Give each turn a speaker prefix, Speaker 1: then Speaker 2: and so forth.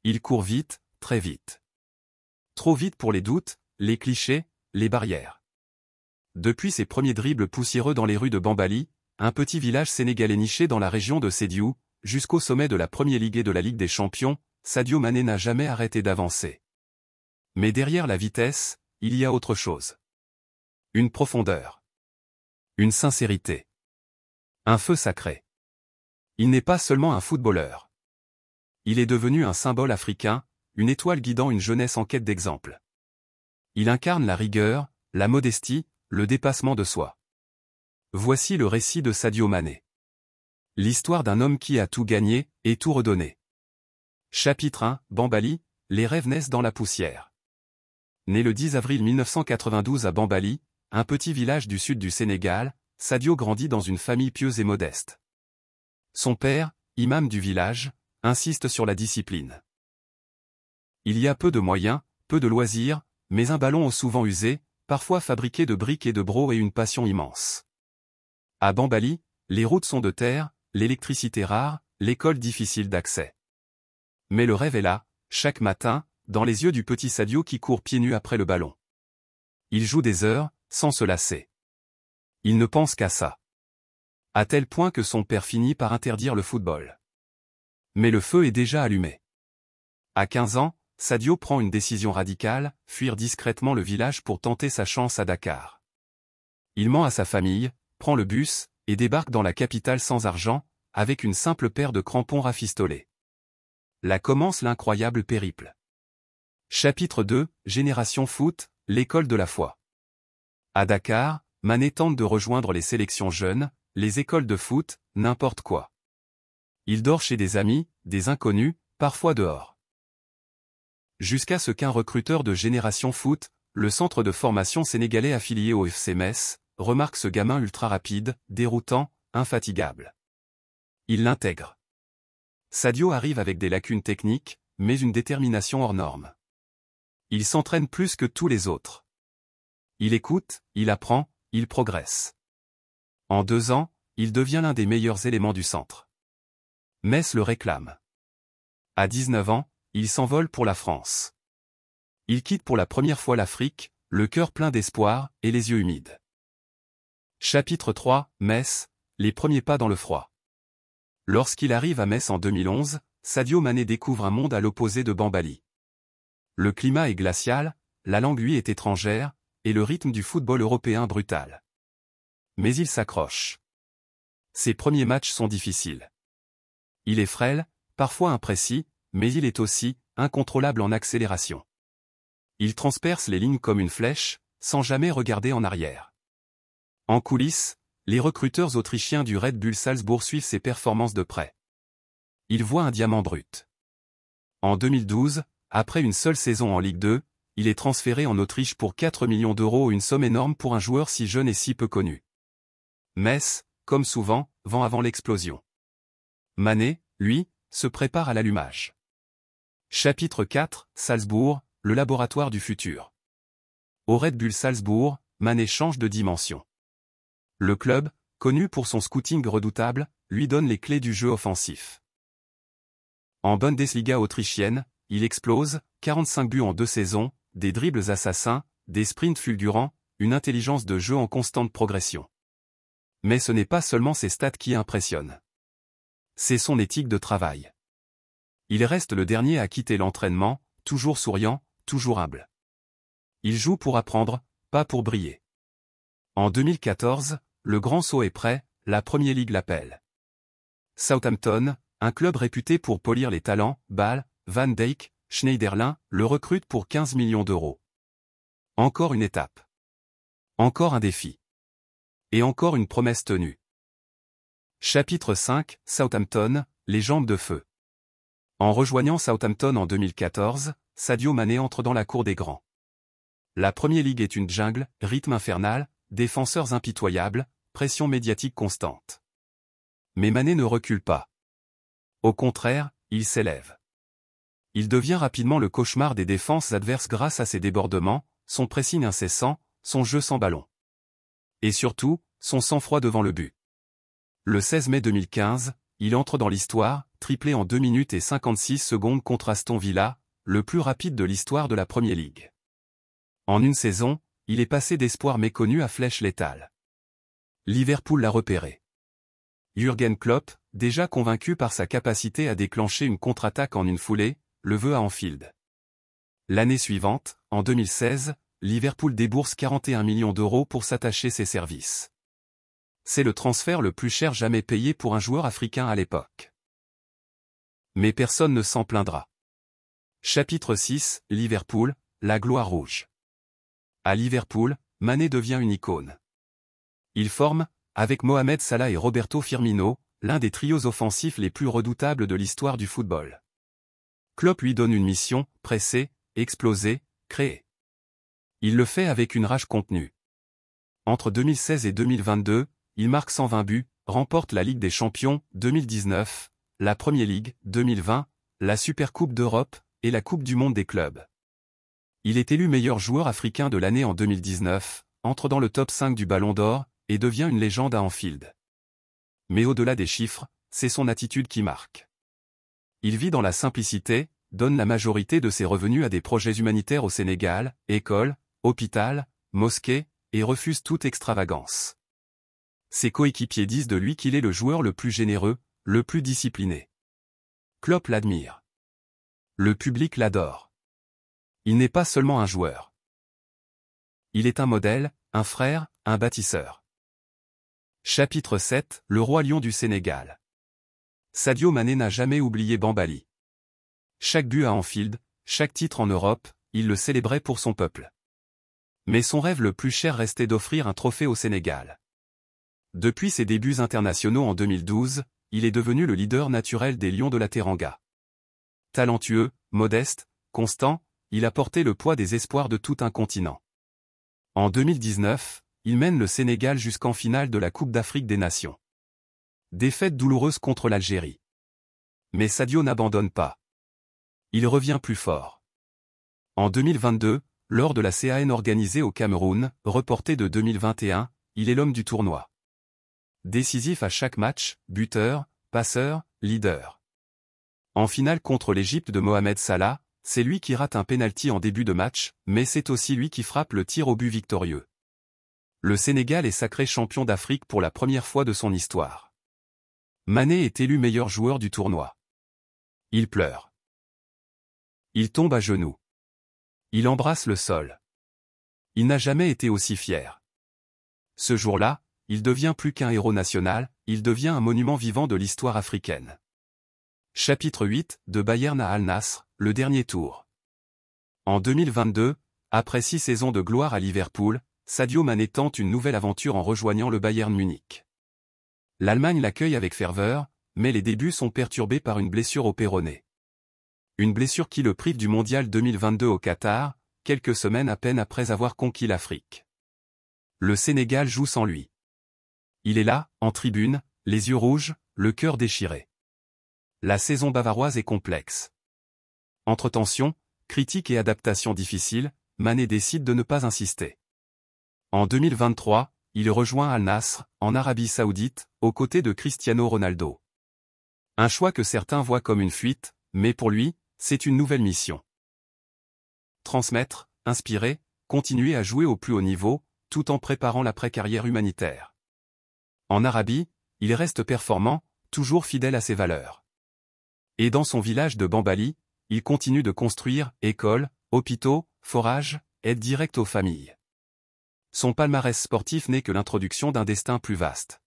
Speaker 1: Il court vite, très vite. Trop vite pour les doutes, les clichés, les barrières. Depuis ses premiers dribbles poussiéreux dans les rues de Bambali, un petit village sénégalais niché dans la région de Sédhiou, jusqu'au sommet de la Premier Ligue et de la Ligue des Champions, Sadio Mané n'a jamais arrêté d'avancer. Mais derrière la vitesse, il y a autre chose. Une profondeur. Une sincérité. Un feu sacré. Il n'est pas seulement un footballeur. Il est devenu un symbole africain, une étoile guidant une jeunesse en quête d'exemple. Il incarne la rigueur, la modestie, le dépassement de soi. Voici le récit de Sadio Mané. L'histoire d'un homme qui a tout gagné et tout redonné. Chapitre 1, Bambali, les rêves naissent dans la poussière. Né le 10 avril 1992 à Bambali, un petit village du sud du Sénégal, Sadio grandit dans une famille pieuse et modeste. Son père, imam du village, insiste sur la discipline. Il y a peu de moyens, peu de loisirs, mais un ballon souvent usé, parfois fabriqué de briques et de brocs et une passion immense. À Bambali, les routes sont de terre, l'électricité rare, l'école difficile d'accès. Mais le rêve est là, chaque matin, dans les yeux du petit Sadio qui court pieds nus après le ballon. Il joue des heures, sans se lasser. Il ne pense qu'à ça. À tel point que son père finit par interdire le football. Mais le feu est déjà allumé. À 15 ans, Sadio prend une décision radicale, fuir discrètement le village pour tenter sa chance à Dakar. Il ment à sa famille, prend le bus, et débarque dans la capitale sans argent, avec une simple paire de crampons rafistolés. Là commence l'incroyable périple. Chapitre 2, Génération Foot, l'école de la foi. À Dakar, Mané tente de rejoindre les sélections jeunes, les écoles de foot, n'importe quoi. Il dort chez des amis, des inconnus, parfois dehors. Jusqu'à ce qu'un recruteur de Génération Foot, le centre de formation sénégalais affilié au FC Metz, remarque ce gamin ultra rapide, déroutant, infatigable. Il l'intègre. Sadio arrive avec des lacunes techniques, mais une détermination hors norme. Il s'entraîne plus que tous les autres. Il écoute, il apprend, il progresse. En 2 ans, il devient l'un des meilleurs éléments du centre. Metz le réclame. À 19 ans, il s'envole pour la France. Il quitte pour la première fois l'Afrique, le cœur plein d'espoir et les yeux humides. Chapitre 3, Metz, les premiers pas dans le froid. Lorsqu'il arrive à Metz en 2011, Sadio Mané découvre un monde à l'opposé de Bambali. Le climat est glacial, la langue lui est étrangère, et le rythme du football européen brutal. Mais il s'accroche. Ses premiers matchs sont difficiles. Il est frêle, parfois imprécis, mais il est aussi incontrôlable en accélération. Il transperce les lignes comme une flèche, sans jamais regarder en arrière. En coulisses, les recruteurs autrichiens du Red Bull Salzbourg suivent ses performances de près. Ils voient un diamant brut. En 2012, après une seule saison en Ligue 2, il est transféré en Autriche pour 4 millions d'euros, une somme énorme pour un joueur si jeune et si peu connu. Metz, comme souvent, vend avant l'explosion. Mané, lui, se prépare à l'allumage. Chapitre 4, Salzbourg, le laboratoire du futur. Au Red Bull Salzbourg, Mané change de dimension. Le club, connu pour son scouting redoutable, lui donne les clés du jeu offensif. En Bundesliga autrichienne, il explose, 45 buts en 2 saisons, des dribbles assassins, des sprints fulgurants, une intelligence de jeu en constante progression. Mais ce n'est pas seulement ses stats qui impressionnent. C'est son éthique de travail. Il reste le dernier à quitter l'entraînement, toujours souriant, toujours humble. Il joue pour apprendre, pas pour briller. En 2014, le grand saut est prêt, la Premier League l'appelle. Southampton, un club réputé pour polir les talents, Ball, Van Dijk, Schneiderlin, le recrute pour 15 millions d'euros. Encore une étape. Encore un défi. Et encore une promesse tenue. Chapitre 5, Southampton, les jambes de feu. En rejoignant Southampton en 2014, Sadio Mané entre dans la cour des grands. La Premier League est une jungle, rythme infernal, défenseurs impitoyables, pression médiatique constante. Mais Mané ne recule pas. Au contraire, il s'élève. Il devient rapidement le cauchemar des défenses adverses grâce à ses débordements, son pressing incessant, son jeu sans ballon. Et surtout, son sang-froid devant le but. Le 16 mai 2015, il entre dans l'histoire, triplé en 2 minutes et 56 secondes contre Aston Villa, le plus rapide de l'histoire de la Premier League. En une saison, il est passé d'espoir méconnu à flèche létale. Liverpool l'a repéré. Jürgen Klopp, déjà convaincu par sa capacité à déclencher une contre-attaque en une foulée, le veut à Anfield. L'année suivante, en 2016, Liverpool débourse 41 millions d'euros pour s'attacher ses services. C'est le transfert le plus cher jamais payé pour un joueur africain à l'époque. Mais personne ne s'en plaindra. Chapitre 6, Liverpool, la gloire rouge. À Liverpool, Mané devient une icône. Il forme, avec Mohamed Salah et Roberto Firmino, l'un des trios offensifs les plus redoutables de l'histoire du football. Klopp lui donne une mission, presser, exploser, créer. Il le fait avec une rage contenue. Entre 2016 et 2022, il marque 120 buts, remporte la Ligue des Champions, 2019, la Premier League, 2020, la Supercoupe d'Europe, et la Coupe du Monde des clubs. Il est élu meilleur joueur africain de l'année en 2019, entre dans le top 5 du Ballon d'Or, et devient une légende à Anfield. Mais au-delà des chiffres, c'est son attitude qui marque. Il vit dans la simplicité, donne la majorité de ses revenus à des projets humanitaires au Sénégal, écoles, hôpital, mosquées, et refuse toute extravagance. Ses coéquipiers disent de lui qu'il est le joueur le plus généreux, le plus discipliné. Klopp l'admire. Le public l'adore. Il n'est pas seulement un joueur. Il est un modèle, un frère, un bâtisseur. Chapitre 7, le roi lion du Sénégal. Sadio Mané n'a jamais oublié Bambali. Chaque but à Anfield, chaque titre en Europe, il le célébrait pour son peuple. Mais son rêve le plus cher restait d'offrir un trophée au Sénégal. Depuis ses débuts internationaux en 2012, il est devenu le leader naturel des Lions de la Teranga. Talentueux, modeste, constant, il a porté le poids des espoirs de tout un continent. En 2019, il mène le Sénégal jusqu'en finale de la Coupe d'Afrique des Nations. Défaite douloureuse contre l'Algérie. Mais Sadio n'abandonne pas. Il revient plus fort. En 2022, lors de la CAN organisée au Cameroun, reportée de 2021, il est l'homme du tournoi. Décisif à chaque match, buteur, passeur, leader. En finale contre l'Égypte de Mohamed Salah, c'est lui qui rate un pénalty en début de match, mais c'est aussi lui qui frappe le tir au but victorieux. Le Sénégal est sacré champion d'Afrique pour la première fois de son histoire. Mané est élu meilleur joueur du tournoi. Il pleure. Il tombe à genoux. Il embrasse le sol. Il n'a jamais été aussi fier. Ce jour-là, il devient plus qu'un héros national, il devient un monument vivant de l'histoire africaine. Chapitre 8, de Bayern à Al Nassr, le dernier tour. En 2022, après 6 saisons de gloire à Liverpool, Sadio Mané tente une nouvelle aventure en rejoignant le Bayern Munich. L'Allemagne l'accueille avec ferveur, mais les débuts sont perturbés par une blessure au péroné. Une blessure qui le prive du Mondial 2022 au Qatar, quelques semaines à peine après avoir conquis l'Afrique. Le Sénégal joue sans lui. Il est là, en tribune, les yeux rouges, le cœur déchiré. La saison bavaroise est complexe. Entre tensions, critiques et adaptations difficiles, Mané décide de ne pas insister. En 2023, il rejoint Al Nassr, en Arabie Saoudite, aux côtés de Cristiano Ronaldo. Un choix que certains voient comme une fuite, mais pour lui, c'est une nouvelle mission. Transmettre, inspirer, continuer à jouer au plus haut niveau, tout en préparant l'après-carrière humanitaire. En Arabie, il reste performant, toujours fidèle à ses valeurs. Et dans son village de Bambali, il continue de construire écoles, hôpitaux, forages, aide directe aux familles. Son palmarès sportif n'est que l'introduction d'un destin plus vaste.